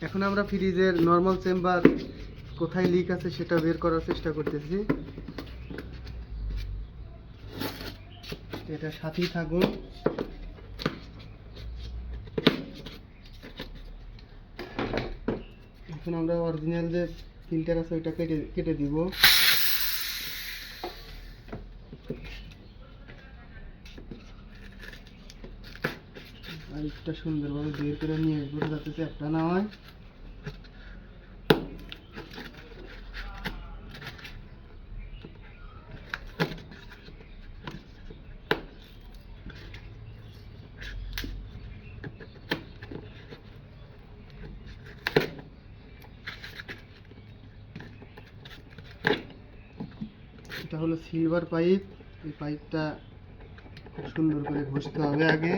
এখন আমরা ফ্রিজের নর্মাল চেম্বার কোথায় লিক আছে সেটা বের করার চেষ্টা করতেছি। এটা সাথেই থাকুন। এখন আমরা অরিজিনাল যে ফিল্টার আছে ওইটা কেটে দিব। আর একটা সুন্দরভাবে বের করে নিয়ে আসবো যাতে চ্যাপটা না হয়। এটা হলো সিলভার পাইপ। এই পাইপটা খুব সুন্দর করে ঘষতে হবে আগে।